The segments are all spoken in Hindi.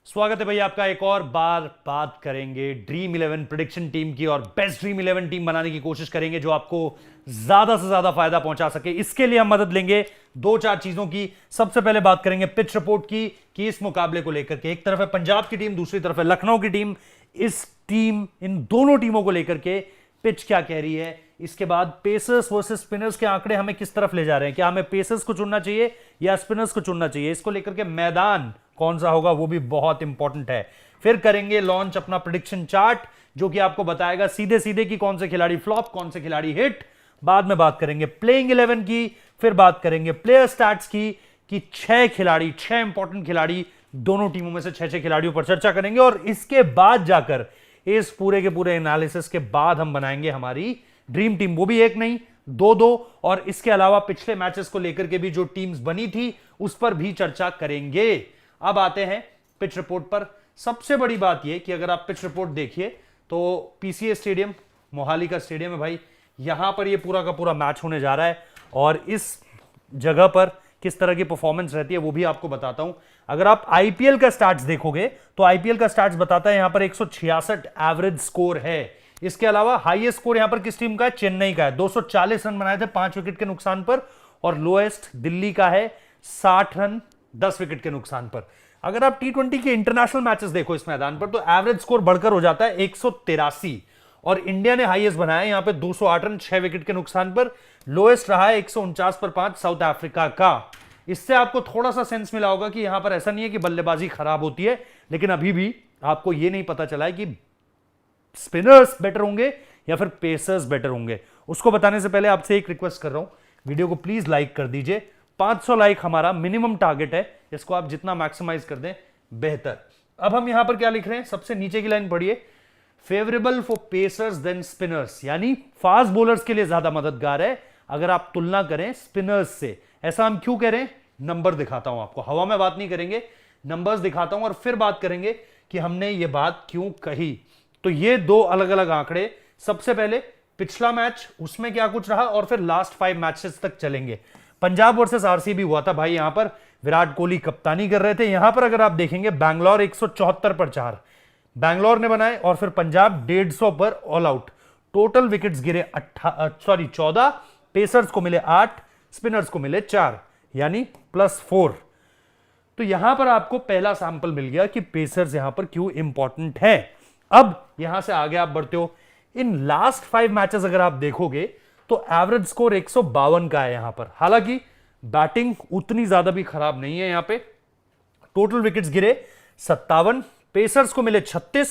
स्वागत है भाई आपका। एक और बार बात करेंगे ड्रीम 11 प्रेडिक्शन टीम की और बेस्ट ड्रीम 11 टीम बनाने की कोशिश करेंगे जो आपको ज्यादा से ज्यादा फायदा पहुंचा सके। इसके लिए हम मदद लेंगे दो चार चीजों की। सबसे पहले बात करेंगे पिच रिपोर्ट की कि इस मुकाबले को लेकर के एक तरफ है पंजाब की टीम, दूसरी तरफ है लखनऊ की टीम। इन दोनों टीमों को लेकर के पिच क्या कह रही है। इसके बाद पेसर्स वर्सेस स्पिनर्स के आंकड़े हमें किस तरफ ले जा रहे हैं, क्या हमें पेसर्स को चुनना चाहिए या स्पिनर्स को चुनना चाहिए, इसको लेकर के मैदान कौन सा होगा वो भी बहुत इंपॉर्टेंट है। फिर करेंगे लॉन्च अपना प्रेडिक्शन चार्ट जो कि आपको बताएगा सीधे सीधे कि कौन से खिलाड़ी फ्लॉप कौन से खिलाड़ी हिट। बाद में बात करेंगे प्लेइंग 11 की, फिर बात करेंगे प्लेयर स्टैट्स की कि छह इंपॉर्टेंट खिलाड़ी दोनों टीमों में से छह खिलाड़ियों पर चर्चा करेंगे। और इसके बाद जाकर इस पूरे के पूरे एनालिसिस के बाद हम बनाएंगे हमारी ड्रीम टीम, वो भी एक नहीं दो दो। और इसके अलावा पिछले मैचेस को लेकर के भी जो टीम्स बनी थी उस पर भी चर्चा करेंगे। अब आते हैं पिच रिपोर्ट पर। सबसे बड़ी बात यह कि अगर आप पिच रिपोर्ट देखिए तो पीसीए स्टेडियम मोहाली का स्टेडियम है भाई, यहां पर यह पूरा का पूरा मैच होने जा रहा है। और इस जगह पर किस तरह की परफॉर्मेंस रहती है वो भी आपको बताता हूं। अगर आप आईपीएल का स्टैट्स देखोगे तो आईपीएल का स्टैट्स बताता है यहां पर 166 एवरेज स्कोर है। इसके अलावा हाईएस्ट स्कोर यहां पर किस टीम का है, चेन्नई का है, 240 रन बनाए थे 5 विकेट के नुकसान पर। और लोएस्ट दिल्ली का है 60 रन 10 विकेट के नुकसान पर। अगर आप टी20 के इंटरनेशनल मैचेस देखो इस मैदान पर तो एवरेज स्कोर बढ़कर हो जाता है 183। और इंडिया ने हाईएस्ट बनाया यहां पे 208 रन 6 विकेट के नुकसान पर। लोएस्ट रहा है 149 पर 5 साउथ अफ्रीका का। इससे आपको थोड़ा सा सेंस मिला होगा कि यहां पर ऐसा नहीं है कि बल्लेबाजी खराब होती है, लेकिन अभी भी आपको यह नहीं पता चला है कि स्पिनर्स बेटर होंगे या फिर पेसर्स बेटर होंगे। उसको बताने से पहले आपसे एक रिक्वेस्ट कर रहा हूं, वीडियो को प्लीज लाइक कर दीजिए। 500 लाइक हमारा मिनिमम टारगेट है, इसको आप जितना मैक्सिमाइज कर दें बेहतर। अब हम यहां पर क्या लिख रहे हैं, सबसे नीचे की लाइन पढ़िए, favourable for pacers than spinners, यानी फास्ट बॉलर्स के लिए ज्यादा मददगार है अगर आप तुलना करें स्पिनर्स से। ऐसा हम क्यों कह रहे हैं, नंबर दिखाता हूं आपको, हवा में बात नहीं करेंगे, नंबर्स दिखाता हूं और फिर बात करेंगे कि हमने ये बात क्यों कही। तो ये दो अलग अलग आंकड़े, सबसे पहले पिछला मैच उसमें क्या कुछ रहा और फिर लास्ट 5 मैचेस तक चलेंगे। पंजाब वर्सेस आरसीबी हुआ था भाई, यहां पर विराट कोहली कप्तानी कर रहे थे। यहां पर अगर आप देखेंगे बैंगलोर 174 पर 4 बैंगलोर ने बनाए और फिर पंजाब 150 पर ऑल आउट। टोटल विकेट्स गिरे 14, पेसर्स को मिले 8, स्पिनर्स को मिले 4, यानी +4। तो यहां पर आपको पहला सैंपल मिल गया कि पेसर्स यहां पर क्यों इंपॉर्टेंट है। अब यहां से आगे आप बढ़ते हो, इन लास्ट 5 मैचेस अगर आप देखोगे तो एवरेज स्कोर 152 का है यहां पर। हालांकि बैटिंग उतनी ज्यादा भी खराब नहीं है यहां पे। टोटल विकेट्स गिरे 57, पेसर्स को मिले 36,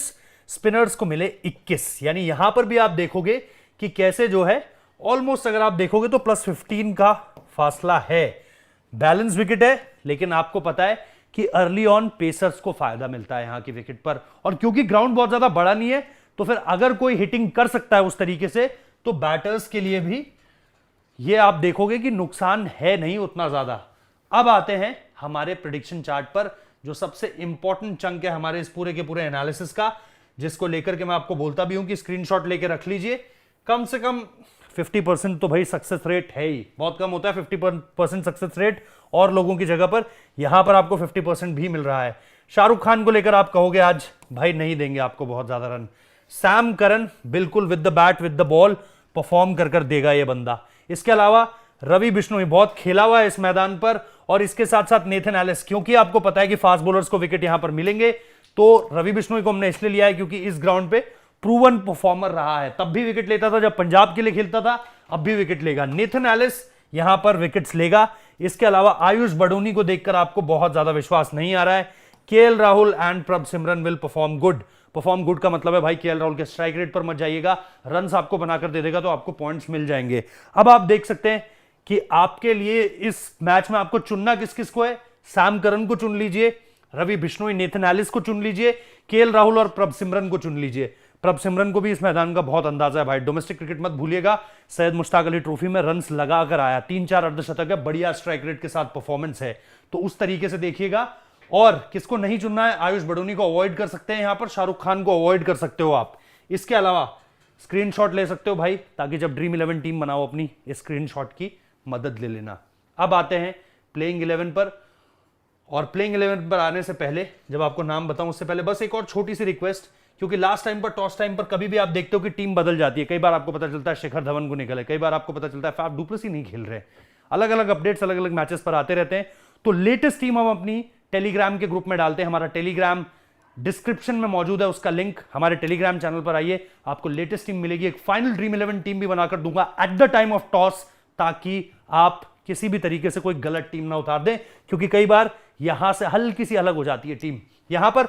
स्पिनर्स को मिले 21, यानी यहां पर भी आप देखोगे कि कैसे जो है ऑलमोस्ट अगर आप देखोगे तो +15 का फासला है। बैलेंस विकेट है, लेकिन आपको पता है कि अर्ली ऑन पेसर्स को फायदा मिलता है यहां की विकेट पर। और क्योंकि ग्राउंड बहुत ज्यादा बड़ा नहीं है तो फिर अगर कोई हिटिंग कर सकता है उस तरीके से तो बैटर्स के लिए भी ये आप देखोगे कि नुकसान है नहीं उतना ज्यादा। अब आते हैं हमारे प्रेडिक्शन चार्ट पर, जो सबसे इंपॉर्टेंट चंक है हमारे इस पूरे के पूरे एनालिसिस का, जिसको लेकर के मैं आपको बोलता भी हूं कि स्क्रीनशॉट लेकर रख लीजिए। कम से कम 50% तो भाई सक्सेस रेट है ही, बहुत कम होता है 50% सक्सेस रेट और लोगों की जगह पर। यहां पर आपको 50% भी मिल रहा है। शाहरुख खान को लेकर आप कहोगे आज भाई नहीं देंगे आपको बहुत ज्यादा रन, सैम करन बिल्कुल with the bat with the ball perform कर देगा ये बंदा। इसके अलावा रवि बिश्नोई बहुत खेला हुआ है इस मैदान पर, और इसके साथ साथ नेथन एलिस, क्योंकि आपको पता है कि फास्ट बॉलर्स को विकेट यहां पर मिलेंगे तो रवि बिश्नोई को हमने इसलिए लिया है क्योंकि इस ग्राउंड पे प्रूवन परफॉर्मर रहा है। तब भी विकेट लेता था जब पंजाब के लिए खेलता था, अब भी विकेट लेगा। नेथन एलिस यहां पर विकेट्स लेगा। इसके अलावा आयुष बडोनी को देखकर आपको बहुत ज्यादा विश्वास नहीं आ रहा है। KL Rahul and Prabh Simran will perform good. Perform good का मतलब है भाई केएल राहुल के स्ट्राइक रेट पर मत जाइएगा, रन्स आपको बनाकर दे देगा तो आपको पॉइंट्स मिल जाएंगे। अब आप देख सकते हैं कि आपके लिए इस मैच में आपको चुनना किस किस को है। सैम करन को चुन लीजिए, रवि बिश्नोई नेथन एलिस को चुन लीजिए, केएल राहुल और प्रभ सिमरन को चुन लीजिए। प्रभ सिमरन को भी इस मैदान का बहुत अंदाजा है भाई, डोमेस्टिक क्रिकेट मत भूलिएगा, सैयद मुश्ताक अली ट्रॉफी में रन्स लगाकर आया, 3-4 अर्धशतक है, बढ़िया स्ट्राइक रेट के साथ परफॉर्मेंस है, तो उस तरीके से देखिएगा। और किसको नहीं चुनना है, आयुष बडोनी को अवॉइड कर सकते हैं यहां पर, शाहरुख खान को अवॉइड कर सकते हो आप। इसके अलावा स्क्रीनशॉट ले सकते हो भाई, ताकि जब ड्रीम 11 टीम बनाओ अपनी इस स्क्रीनशॉट की मदद ले लेना। अब आते हैं प्लेइंग 11 पर। और प्लेइंग 11 पर आने से पहले, जब आपको नाम बताऊं उससे पहले बस एक और छोटी सी रिक्वेस्ट, क्योंकि लास्ट टाइम पर टॉस टाइम पर कभी भी आप देखते हो कि टीम बदल जाती है। कई बार आपको पता चलता है शिखर धवन को निकले, कई बार आपको पता चलता है फैफ डुप्लेसी नहीं खेल रहे, अलग अलग अपडेट्स अलग अलग मैचेस पर आते रहते हैं। तो लेटेस्ट टीम हम अपनी टेलीग्राम के ग्रुप में डालते हैं। हमारा टेलीग्राम डिस्क्रिप्शन में मौजूद है, उसका लिंक हमारे टेलीग्राम चैनल पर आइए, आपको लेटेस्ट टीम मिलेगी। एक फाइनल ड्रीम 11 टीम भी बनाकर दूंगा at the time of toss, ताकि आप किसी भी तरीके से कोई गलत टीम ना उतार दें, क्योंकि कई बार यहां से हल्की सी अलग हो जाती है टीम। यहां पर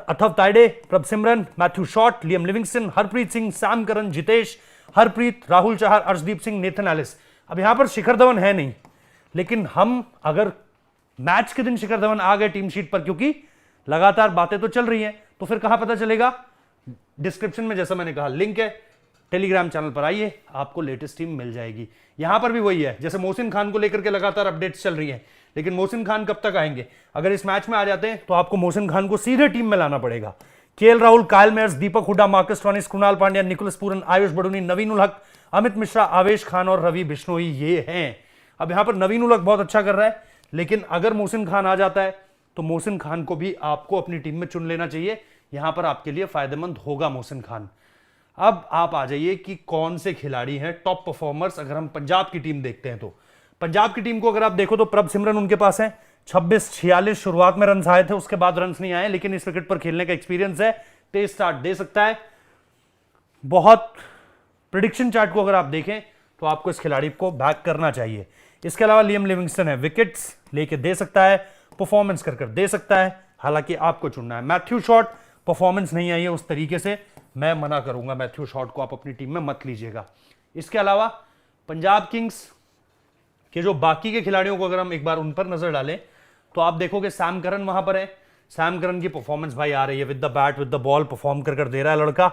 अथव Taide, Prabhsimran, Matthew Short, Liam Livingstone, Harpreet Singh, Sam Curran, Jitesh, Harpreet, Rahul Chahar, Arshdeep Singh, Nathan Ellis. अब यहां पर शिखर धवन है नहीं, लेकिन हम अगर मैच के दिन शिखर धवन आ गए टीम शीट पर, क्योंकि लगातार बातें तो चल रही हैं, तो फिर कहां पता चलेगा? डिस्क्रिप्शन में जैसा मैंने कहा लिंक है, टेलीग्राम चैनल पर आइए, आपको लेटेस्ट टीम मिल जाएगी। यहां पर भी वही है, जैसे मोहसिन खान को लेकर के लगातार अपडेट्स चल रही हैं, लेकिन मोहसिन खान कब तक आएंगे? अगर इस मैच में आ जाते हैं तो आपको मोहसिन खान को सीधे टीम में लाना पड़ेगा। KL Rahul, Kyle Mayers, Deepak Hooda, Marcus Stoinis, Krunal Pandya, Nicholas Pooran, Ayush Badoni, Naveen ul Haq, Amit Mishra, आवेश खान और रवि बिश्नोई, ये हैं। अब यहां पर नवीन उल हक बहुत अच्छा कर रहा है, लेकिन अगर मोहसिन खान आ जाता है तो मोहसिन खान को भी आपको अपनी टीम में चुन लेना चाहिए। यहां पर आपके लिए फायदेमंद होगा मोहसिन खान। अब आप आ जाइए कि कौन से खिलाड़ी हैं टॉप परफॉर्मर्स। अगर हम पंजाब की टीम देखते हैं तो पंजाब की टीम को अगर आप देखो तो प्रभसिमरन उनके पास है 26-46 शुरुआत में रन आए थे, उसके बाद रन नहीं आए, लेकिन इस विकेट पर खेलने का एक्सपीरियंस है, तेज स्टार्ट दे सकता है। बहुत प्रिडिक्शन चार्ट को अगर आप देखें तो आपको इस खिलाड़ी को बैक करना चाहिए। इसके अलावा लियम लिविंगस्टन है, विकेट्स लेके दे सकता है, परफॉर्मेंस कर दे सकता है, हालांकि आपको चुनना है। मैथ्यू शॉट परफॉर्मेंस नहीं आई है उस तरीके से, मैं मना करूंगा, मैथ्यू शॉट को आप अपनी टीम में मत लीजिएगा। इसके अलावा पंजाब किंग्स के जो बाकी के खिलाड़ियों को अगर हम एक बार उन पर नजर डालें तो आप देखोगे सैम करन वहां पर है। सैम करन की परफॉर्मेंस भाई आ रही है, with the bat with the ball perform कर दे रहा है लड़का।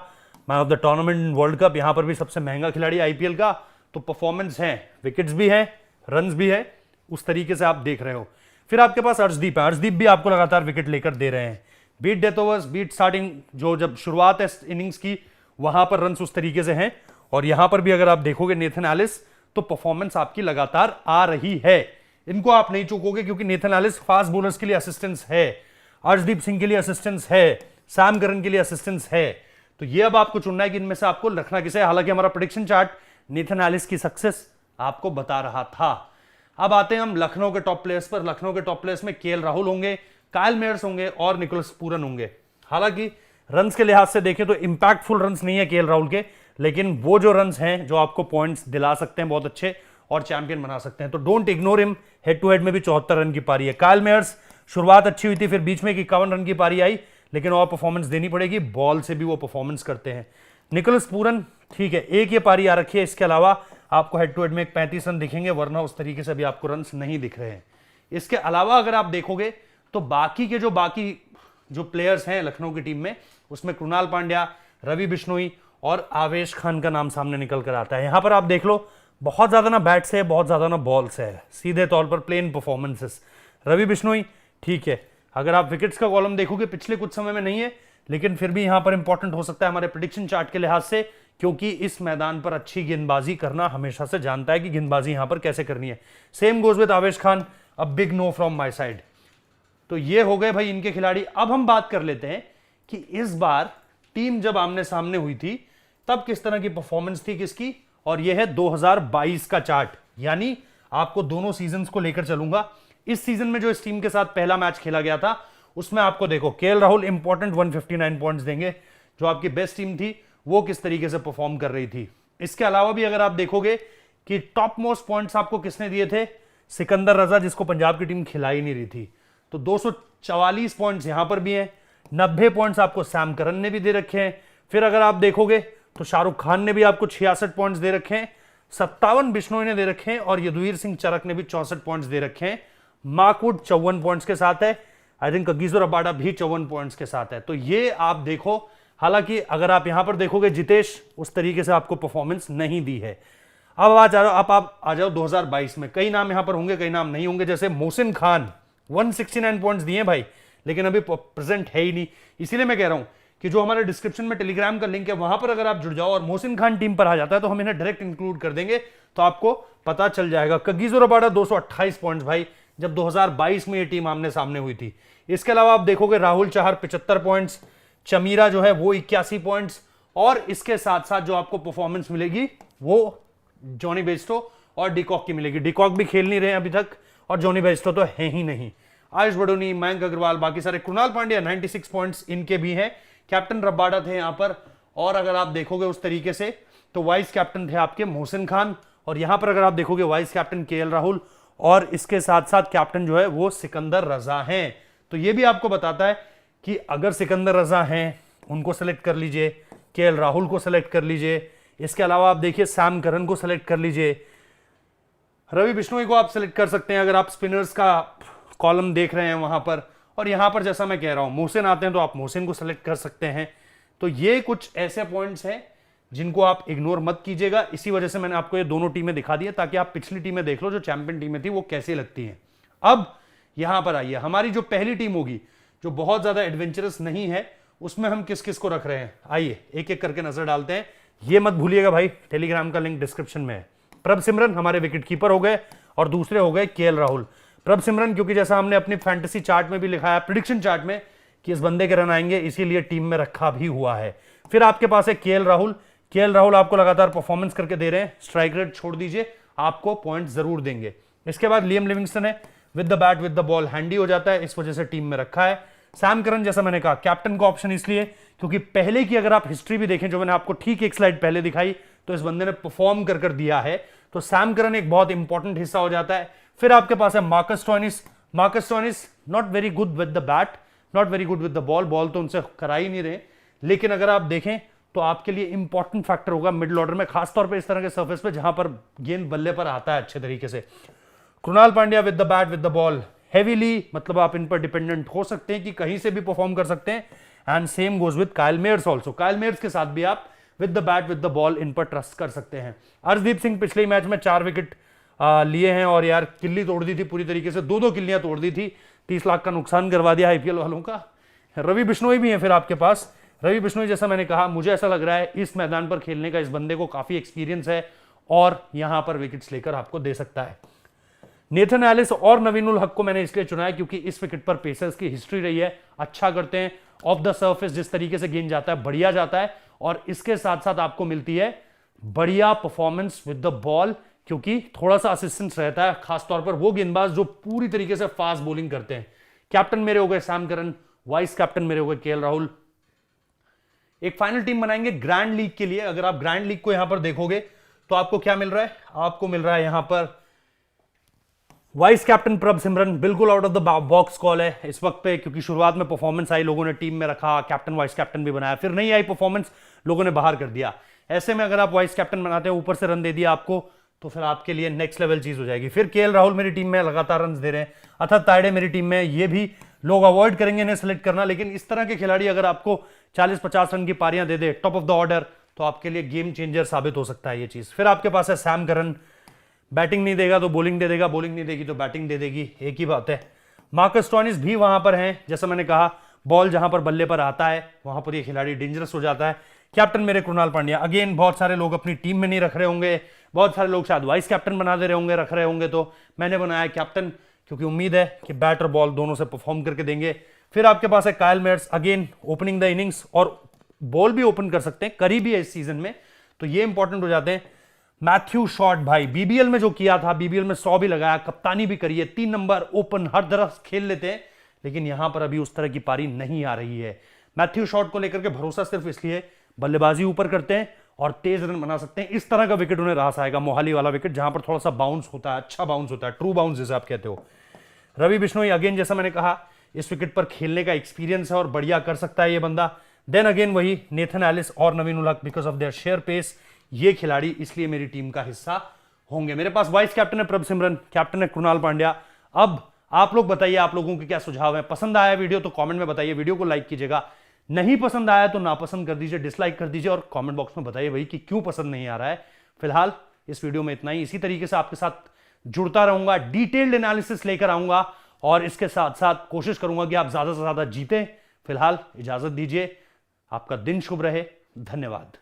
Man of the tournament world cup, यहां पर भी सबसे महंगा खिलाड़ी आईपीएल का, तो परफॉर्मेंस है, विकेट्स भी है, रन्स भी है, उस तरीके से आप देख रहे हो। फिर आपके पास अर्शदीप है, अर्शदीप भी आपको लगातार विकेट लेकर दे रहे हैं। Beat death overs, beat starting, जो जब शुरुआत है इनिंग्स की वहां पर रन्स उस तरीके से हैं। और यहां पर भी अगर आप देखोगे नेथन एलिस, तो परफॉर्मेंस आपकी लगातार आ रही है, इनको आप नहीं चूकोगे, क्योंकि नेथन एलिस फास्ट बॉलर्स के लिए असिस्टेंस है, अर्शदीप सिंह के लिए असिस्टेंस है, सैम करन के लिए असिस्टेंस है। तो ये अब आपको चुनना है कि इनमें से आपको रखना किसे। हालांकि हमारा प्रेडिक्शन चार्ट नेथन एलिस की सक्सेस आपको बता रहा था। अब आते हैं हम लखनऊ के टॉप प्लेयर्स पर। लखनऊ के टॉप प्लेयर्स में केएल राहुल होंगे, कायल मेयर्स होंगे और निकोलस पूरन होंगे। हालांकि रन्स के लिहाज से देखें तो इंपैक्टफुल रन्स नहीं है केएल राहुल के, लेकिन वो जो रन्स हैं जो आपको पॉइंट्स दिला सकते हैं बहुत अच्छे और चैंपियन बना सकते हैं, तो don't ignore him. Head to head में भी 74 रन की पारी है। कायल मेयर्स शुरुआत अच्छी हुई थी, फिर बीच में 51 रन की पारी आई, लेकिन और परफॉर्मेंस देनी पड़ेगी, बॉल से भी वो परफॉर्मेंस करते हैं। निकोलस पूरन ठीक है, एक ये पारी आ रखी है, इसके अलावा आपको हेड टू हेड में 35 रन दिखेंगे, वरना उस तरीके से भी आपको रन्स नहीं दिख रहे हैं। इसके अलावा अगर आप देखोगे तो बाकी जो प्लेयर्स हैं लखनऊ की टीम में, उसमें कृणाल पांड्या, रवि बिश्नोई और आवेश खान का नाम सामने निकल कर आता है। यहां पर आप देख लो, बहुत ज्यादा ना बैट से है, बहुत ज्यादा ना बॉल से है, सीधे तौर पर प्लेन परफॉर्मेंसेस। रवि बिश्नोई ठीक है, अगर आप विकेट्स का कॉलम देखोगे पिछले कुछ समय में नहीं है, लेकिन फिर भी यहां पर इंपॉर्टेंट हो सकता है हमारे प्रेडिक्शन चार्ट के लिहाज से, क्योंकि इस मैदान पर अच्छी गेंदबाजी करना हमेशा से जानता है कि गेंदबाजी यहां पर कैसे करनी है। सेम गोज विद आवेश Khan, a big know from my side. तो ये हो गए भाई इनके खिलाड़ी। अब हम बात कर लेते हैं कि इस बार टीम जब आमने सामने हुई थी तब किस तरह की परफॉर्मेंस थी किसकी, और यह है 2022 का चार्ट, यानी आपको दोनों सीजन्स को लेकर चलूंगा। इस सीजन में जो इस टीम के साथ पहला मैच खेला गया था उसमें आपको देखो केएल राहुल इंपॉर्टेंट 159 पॉइंट्स देंगे, जो आपकी बेस्ट टीम थी वो किस तरीके से परफॉर्म कर रही थी। इसके अलावा भी अगर आप देखोगे कि टॉप मोस्ट पॉइंट्स आपको किसने दिए थे, सिकंदर रजा, जिसको पंजाब की टीम खिला ही नहीं रही थी, तो 244 पॉइंट्स यहां पर भी हैं। 90 पॉइंट्स आपको सैम करन ने भी दे रखे हैं। फिर अगर आप देखोगे तो शाहरुख खान ने भी आपको 66 पॉइंट्स दे रखे हैं, 57 बिश्नोई ने दे रखे हैं और यदुवीर सिंह चरक ने भी 64 पॉइंट्स दे रखे हैं। मार्कवुड 54 पॉइंट्स के साथ है, आई थिंक कगिसो रबाडा भी 54 पॉइंट्स के साथ है। तो ये आप देखो, हालांकि अगर आप यहां पर देखोगे जितेश उस तरीके से आपको परफॉर्मेंस नहीं दी है। अब आप आ जाओ 2022 में, कई नाम यहां पर होंगे, कई नाम नहीं होंगे। जैसे मोहसिन खान 169 पॉइंट्स दिए भाई, लेकिन अभी प्रेजेंट है ही नहीं। इसीलिए मैं कह रहा हूं कि जो हमारे डिस्क्रिप्शन में टेलीग्राम का लिंक है वहां पर अगर आप जुड़ जाओ और मोहसिन खान टीम पर आ जाता है तो हम इन्हें डायरेक्ट इंक्लूड कर देंगे, तो आपको पता चल जाएगा। कगिसो रबाडा 228 पॉइंट्स भाई, जब 2022 में ये टीम आमने सामने हुई थी। इसके अलावा आप देखोगे राहुल चहर 75 पॉइंट्स, चमीरा जो है वो 81 पॉइंट्स, और इसके साथ साथ जो आपको परफॉर्मेंस मिलेगी वो जॉनी बेस्टो और डिकॉक की मिलेगी। डिकॉक भी खेल नहीं रहे हैं अभी तक, और जॉनी बेस्टो तो है ही नहीं। आयुष बडोनी, मयंक अग्रवाल, बाकी सारे, कृणाल पांड्या 96 पॉइंट्स इनके भी हैं। कैप्टन रबाडा थे यहां पर, और अगर आप देखोगे उस तरीके से तो वाइस कैप्टन थे आपके मोहसिन खान, और यहां पर अगर आप देखोगे वाइस कैप्टन केएल राहुल, और इसके साथ साथ कैप्टन जो है वो सिकंदर रजा हैं। तो ये भी आपको बताता है कि अगर सिकंदर रजा हैं उनको सेलेक्ट कर लीजिए, केएल राहुल को सेलेक्ट कर लीजिए, इसके अलावा आप देखिए सैम करन को सेलेक्ट कर लीजिए, रवि बिश्नोई को आप सेलेक्ट कर सकते हैं अगर आप स्पिनर्स का कॉलम देख रहे हैं वहां पर, और यहां पर जैसा मैं कह रहा हूं मोहसिन आते हैं तो आप मोहसिन को सेलेक्ट कर सकते हैं। तो ये कुछ ऐसे पॉइंट्स हैं जिनको आप इग्नोर मत कीजिएगा। इसी वजह से मैंने आपको ये दोनों टीमें दिखा दी है ताकि आप पिछली टीमें देख लो जो चैंपियन टीमें थी वो कैसे लगती हैं। अब यहां पर आइए, हमारी जो पहली टीम होगी जो बहुत ज्यादा एडवेंचरस नहीं है, उसमें हम किस किस को रख रहे हैं, आइए एक एक करके नजर डालते हैं। ये मत भूलिएगा भाई, टेलीग्राम का लिंक डिस्क्रिप्शन में है। प्रभ सिमरन हमारे विकेट कीपर हो गए, और दूसरे हो गए केएल राहुल। प्रभ सिमरन क्योंकि जैसा हमने अपनी फैंटेसी चार्ट में भी लिखा है, प्रेडिक्शन चार्ट में, कि इस बंदे के रन आएंगे, इसीलिए टीम में रखा भी हुआ है। फिर आपके पास है केएल राहुल। केएल राहुल आपको लगातार परफॉर्मेंस करके दे रहे हैं, स्ट्राइक रेट छोड़ दीजिए, आपको पॉइंट जरूर देंगे। इसके बाद लियम लिविंगस्टन है, with the bat with the ball handy हो जाता है, इस वजह से टीम में रखा है। सैम करन जैसा मैंने कहा कैप्टन का ऑप्शन इसलिए क्योंकि पहले की अगर आप हिस्ट्री भी देखें जो मैंने आपको ठीक एक स्लाइड पहले दिखाई, तो इस बंदे ने परफॉर्म कर दिया है, तो सैम करन एक बहुत इंपॉर्टेंट हिस्सा हो जाता है। फिर आपके पास है Marcus Stoinis. Marcus Stoinis not very good with the bat, not very good with the ball, ball तो उनसे करा ही नहीं रहे, लेकिन अगर आप देखें तो आपके लिए इंपॉर्टेंट फैक्टर होगा मिडिल ऑर्डर में, खासतौर पे इस तरह के सर्फेस पे जहां पर गेंद बल्ले पर आता है अच्छे तरीके से। Krunal Pandya with the bat with the ball heavily, मतलब आप इन पर डिपेंडेंट हो सकते हैं कि कहीं से भी परफॉर्म कर सकते हैं, and same goes with Kyle Myers also. Kyle Myers के साथ भी आप with the bat with the ball in पर ट्रस्ट कर सकते हैं। अर्शदीप सिंह पिछले मैच में 4 विकेट लिए हैं, और यार किल्ली तोड़ दी थी पूरी तरीके से, 2-2 किल्लियां तोड़ दी थी, 30 लाख का नुकसान करवा दिया आईपीएल वालों का। रवि बिश्नोई भी है फिर आपके पास। रवि बिश्नोई जैसा मैंने कहा, मुझे ऐसा लग रहा है इस मैदान पर खेलने का इस बंदे को काफी एक्सपीरियंस है, और यहां पर विकेट्स लेकर आपको दे सकता है। नेथन एलिस और नवीन उल हक को मैंने इसलिए चुना है क्योंकि इस विकेट पर पेसर्स की हिस्ट्री रही है, अच्छा करते हैं, ऑफ द सर्फेस जिस तरीके से गेंद जाता है बढ़िया जाता है, और इसके साथ साथ आपको मिलती है बढ़िया परफॉर्मेंस विद द बॉल, क्योंकि थोड़ा सा असिस्टेंस रहता है, खासतौर पर वो गेंदबाज जो पूरी तरीके से फास्ट बॉलिंग करते हैं। कैप्टन मेरे हो गए सैम करन, वाइस कैप्टन मेरे हो गए केएल राहुल। एक फाइनल टीम बनाएंगे ग्रैंड लीग के लिए। अगर आप ग्रैंड लीग को यहां पर देखोगे तो आपको क्या मिल रहा है, आपको मिल रहा है यहां पर वाइस कैप्टन प्रभ सिमरन, बिल्कुल out of the box call है इस वक्त पे, क्योंकि शुरुआत में परफॉर्मेंस आई, लोगों ने टीम में रखा, कैप्टन वाइस कैप्टन भी बनाया, फिर नहीं आई परफॉर्मेंस, लोगों ने बाहर कर दिया। ऐसे में अगर आप वाइस कैप्टन बनाते हैं, ऊपर से रन दे दिया आपको, तो फिर आपके लिए नेक्स्ट लेवल चीज हो जाएगी। फिर केएल राहुल मेरी टीम में लगातार रन दे रहे हैं, अथर तायडे मेरी टीम में, ये भी लोग अवॉइड करेंगे इन्हें सेलेक्ट करना, लेकिन इस तरह के खिलाड़ी अगर आपको 40-50 रन की पारियां दे दे टॉप ऑफ द ऑर्डर, तो आपके लिए गेम चेंजर साबित हो सकता है ये चीज। फिर आपके पास है सैम करन, बैटिंग नहीं देगा तो बॉलिंग दे देगा, बॉलिंग नहीं देगी तो बैटिंग दे देगी, एक ही बात है। मार्कस स्टोइनिस भी वहां पर हैं, जैसा मैंने कहा बॉल जहां पर बल्ले पर आता है वहां पर ये खिलाड़ी डेंजरस हो जाता है। कैप्टन मेरे कृणाल पांड्या, अगेन बहुत सारे लोग अपनी टीम में नहीं रख रहे होंगे, बहुत सारे लोग शायद वाइस कैप्टन बना दे रहे होंगे, रख रहे होंगे, तो मैंने बनाया कैप्टन क्योंकि उम्मीद है कि बैट और बॉल दोनों से परफॉर्म करके देंगे। फिर आपके पास है Kyle Myers, again opening the innings, और बॉल भी ओपन कर सकते हैं, करी भी है इस सीजन में, तो ये इंपॉर्टेंट हो जाते हैं। मैथ्यू शॉट भाई बीबीएल में जो किया था, बीबीएल में 100 भी लगाया, कप्तानी भी करी है, 3 नंबर ओपन हर तरफ खेल लेते हैं, लेकिन यहां पर अभी उस तरह की पारी नहीं आ रही है। मैथ्यू शॉट को लेकर के भरोसा सिर्फ इसलिए, बल्लेबाजी ऊपर करते हैं और तेज रन बना सकते हैं, इस तरह का विकेट उन्हें रास आएगा, मोहाली वाला विकेट जहां पर थोड़ा सा बाउंस होता है, अच्छा बाउंस होता है, ट्रू बाउंस जैसे आप कहते हो। रवि बिश्नोई अगेन जैसा मैंने कहा इस विकेट पर खेलने का एक्सपीरियंस है और बढ़िया कर सकता है ये बंदा। देन अगेन वही नेथन एलिस और Naveen ul Haq, because of their sheer pace, ये खिलाड़ी इसलिए मेरी टीम का हिस्सा होंगे। मेरे पास वाइस कैप्टन है प्रभ सिमरन, कैप्टन है कृणाल पांड्या। अब आप लोग बताइए, आप लोगों के क्या सुझाव है? पसंद आया वीडियो तो कमेंट में बताइए, वीडियो को लाइक कीजिएगा, नहीं पसंद आया तो नापसंद कर दीजिए, डिसलाइक कर दीजिए, और कमेंट बॉक्स में बताइए भाई कि क्यों पसंद नहीं आ रहा है। फिलहाल इस वीडियो में इतना ही, इसी तरीके से आपके साथ जुड़ता रहूंगा, डिटेल्ड एनालिसिस लेकर आऊंगा, और इसके साथ साथ कोशिश करूंगा कि आप ज्यादा से ज्यादा जीतें। फिलहाल इजाजत दीजिए, आपका दिन शुभ रहे, धन्यवाद।